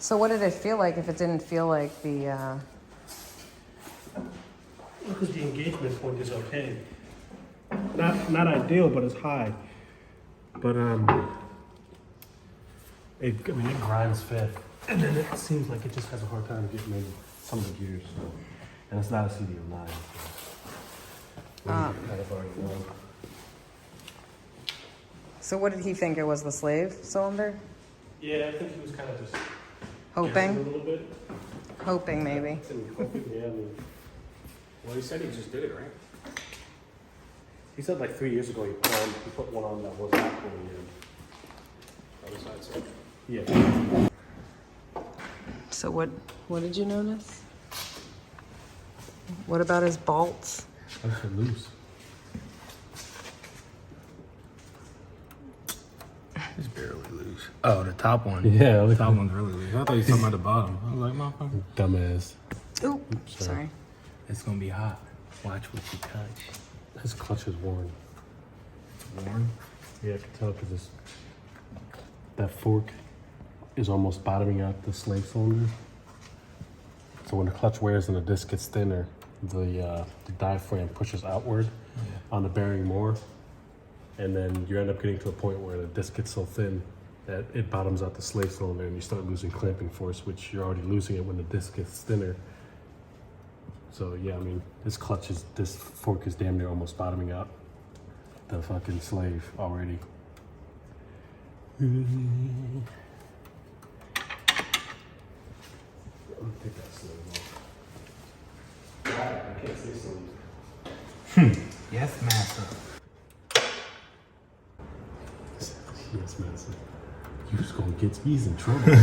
So what did it feel like if it didn't feel like the, Because the engagement point is okay. Not ideal, but it's high. But it grinds fifth, and then it seems like it just has a hard time getting in some of the gears. So. And it's not a CDO9. So kind of already know. so what did he think it was, the slave cylinder? Yeah, I think he was kind of just guessing a Hoping? little bit. Hoping maybe. Hoping, yeah. I mean, Well, he said he just did it, right? he said like 3 years ago he put one on that was not fully in. Other side said. Yeah. So what did you notice? What about his bolts? That's loose. It's barely loose. Oh, the top one. Yeah, The top one's really loose. I thought you were talking about the bottom. I was like, motherfucker. Dumbass. Ooh, sorry. sorry. It's gonna be hot. Watch what you touch. His clutch is worn. It's warm. Yeah, I can tell because that fork is almost bottoming out the slave cylinder. So when the clutch wears and the disc gets thinner, the diaphragm pushes outward on the bearing more, and then you end up getting to a point where the disc gets so thin that it bottoms out the slave cylinder, and you start losing clamping force, which you're already losing it when the disc gets thinner. So yeah, I mean, this fork is damn near almost bottoming out the fucking slave already. Let me take that slave off. I can't say slave. Yes, master. Yes, master. You just gonna get he's in trouble.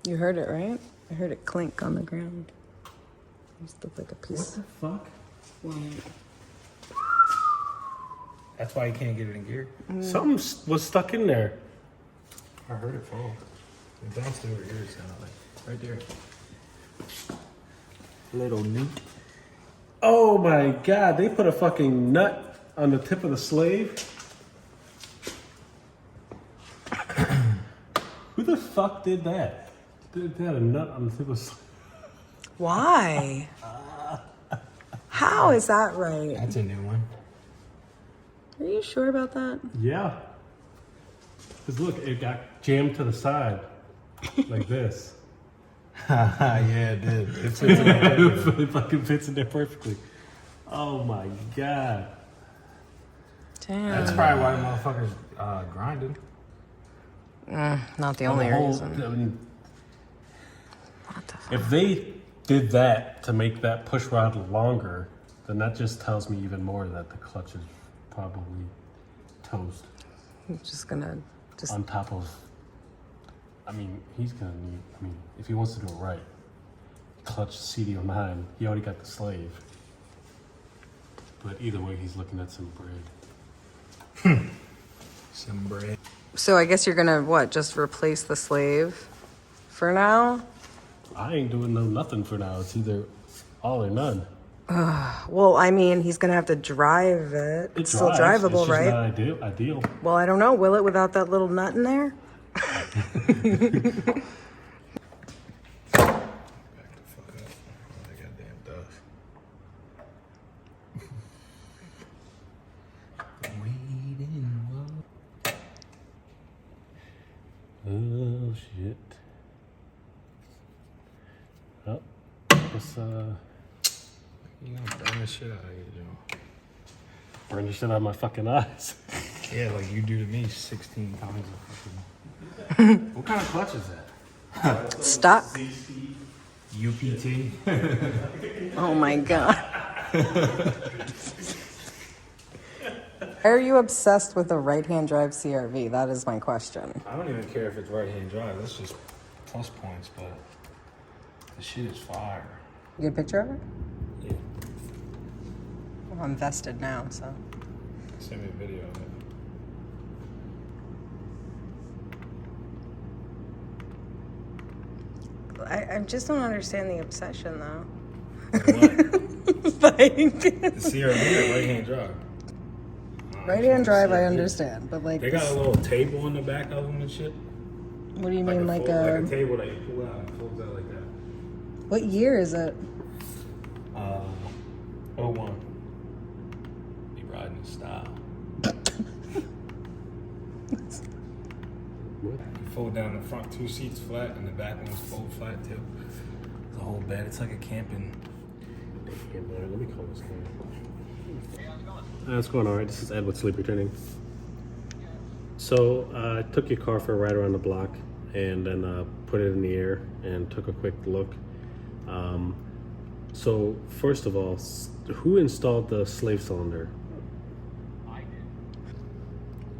You heard it, right? I heard it clink on the ground. It just looked like a piece. What the fuck? Well, That's why you can't get it in gear. Something was stuck in there. I heard it fall. It bounced over here, it sounded like. Right there. Little newt. Oh my god, they put a fucking nut on the tip of the slave. Who the fuck did that? They had a nut on the tip of the slave. why? How is that right? That's a new one. Are you sure about that? Yeah. Because look, it got jammed to the side. Like this. Yeah, it did. It fits in there. It fucking fits in there perfectly. Oh my god. Damn. That's probably why motherfuckers grinded. Not the only reason. I mean, What the fuck? if they did that to make that push rod longer, then that just tells me even more that the clutch is probably toast. I'm just gonna On top of, I mean, he's gonna need, I mean, if he wants to do it right, clutch CDO9, he already got the slave. But either way, he's looking at some bread. Some bread. So I guess you're gonna what? Just replace the slave for now? I ain't doing nothing for now. It's either all or none. Well, I mean, he's gonna have to drive it. It's still drives, drivable, it's just right? Not ideal. Well, I don't know. Will it without that little nut in there? Back the fuck up. Oh, that goddamn dust. Oh shit. Oh, let's You gonna burn the shit out of you, Joe. burn the shit out of my fucking eyes. Yeah, like you do to me 16 times a fucking. What kind of clutch is that? Stuck. UPT? Oh my god. Why are you obsessed with the right-hand drive CRV? That is my question. I don't even care if it's right-hand drive. That's just plus points, but the shit is fire. You get a picture of it? Yeah. Well, I'm vested now, so. Send me a video of it. I just don't understand the obsession though. What? Like, The CRV or right-hand drive? right-hand drive, I understand, but like, They got a little table in the back of them and shit. what do you mean, like like a? a table that you pull out and folds out like that. What year is it? 01. Be riding in style. What? You fold down the front 2 seats flat and the back ones fold flat too. The whole bed. It's like a camping. Damn, man, let me call this guy. It's going all right. This is Ed with Sleep Returning. So I took your car for a ride around the block and then put it in the air and took a quick look. So first of all, who installed the slave cylinder? I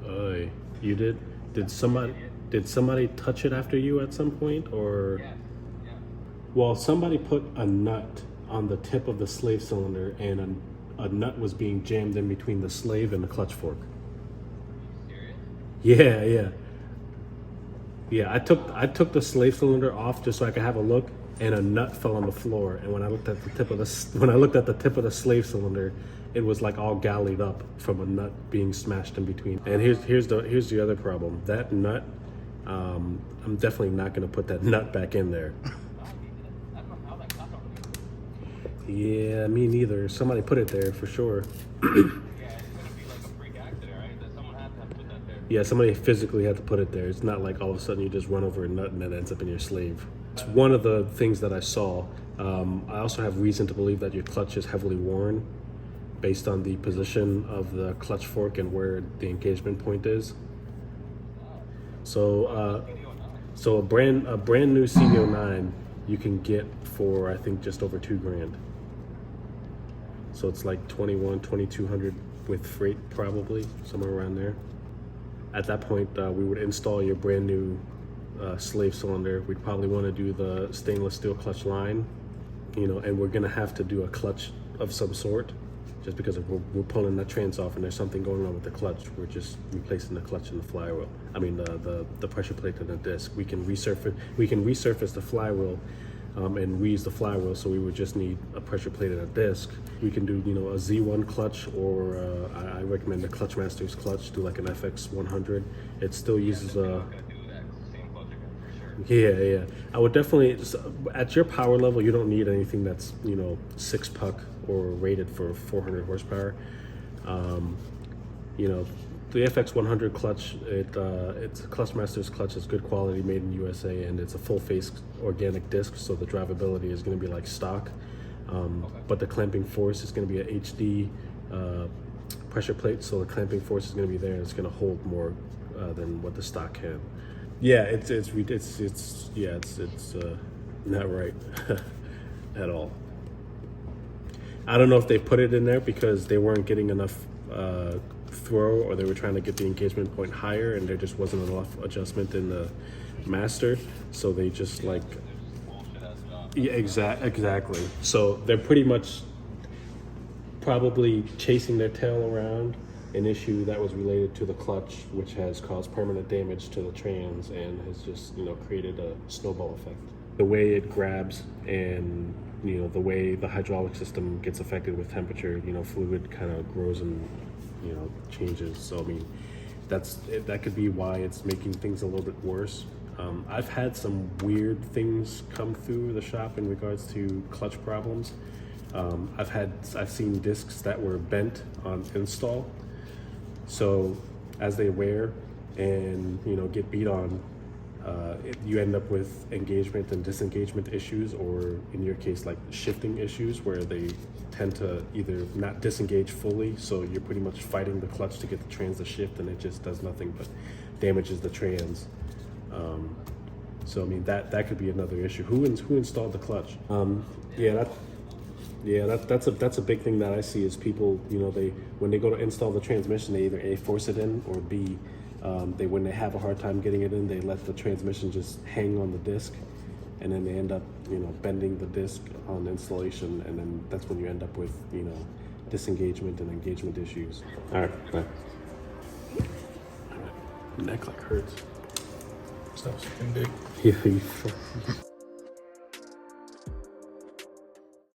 did. You did? Did somebody touch it after you at some point, or? Yes. Yeah. Well, somebody put a nut on the tip of the slave cylinder, and a nut was being jammed in between the slave and the clutch fork. Serious? Yeah. I took the slave cylinder off just so I could have a look, and a nut fell on the floor. And when I looked at the tip of the slave cylinder, it was like all gallied up from a nut being smashed in between. And here's the other problem. That nut, I'm definitely not going to put that nut back in there. I don't know how that got over there. Yeah, me neither. Somebody put it there for sure. Yeah, it's gonna be like a freak accident, right? That someone had to have put that there. Yeah, somebody physically had to put it there. It's not like all of a sudden you just run over a nut and it ends up in your sleeve. It's one of the things that I saw. I also have reason to believe that your clutch is heavily worn based on the position of the clutch fork and where the engagement point is. So a brand new CD09 you can get for I think just over $2,000. So it's like 2,200 with freight, probably somewhere around there. At that point, we would install your brand new slave cylinder. We'd probably want to do the stainless steel clutch line, and we're gonna have to do a clutch of some sort, just because we're pulling the trans off and there's something going on with the clutch. We're just replacing the clutch and the flywheel. I mean the pressure plate and the disc. We can resurface the flywheel and reuse the flywheel, so we would just need a pressure plate and a disc. We can do a Z1 clutch, or I recommend the Clutch Masters clutch. Do like an FX 100. It still uses I'm gonna do that same clutch again for sure. yeah. I would definitely, at your power level, you don't need anything that's 6 puck or rated for 400 horsepower. The FX 100 clutch, it's a Clutch Masters clutch. It's good quality, made in USA, and it's a full face organic disc, so the drivability is going to be like stock. But the clamping force is going to be an HD pressure plate, so the clamping force is going to be there, and it's going to hold more than what the stock can. Yeah, it's not right at all. I don't know if they put it in there because they weren't getting enough throw, or they were trying to get the engagement point higher, and there just wasn't enough adjustment in the master, so they just like exactly. So they're pretty much probably chasing their tail around an issue that was related to the clutch, which has caused permanent damage to the trans and has just created a snowball effect. The way it grabs and the way the hydraulic system gets affected with temperature, fluid kind of grows and changes. So I mean, that could be why it's making things a little bit worse. I've had some weird things come through the shop in regards to clutch problems. I've seen discs that were bent on install. So as they wear and get beat on, you end up with engagement and disengagement issues, or in your case like shifting issues, where they tend to either not disengage fully, so you're pretty much fighting the clutch to get the trans to shift, and it just does nothing but damages the trans. So I mean that could be another issue. Who installed the clutch? That's a big thing that I see is people, when they go to install the transmission, they either A, force it in, or B, when they have a hard time getting it in, they let the transmission just hang on the disc, and then they end up, bending the disc on installation, and then that's when you end up with, disengagement and engagement issues. All right, bye. Neck like hurts. Stuff's fucking big. Yeah,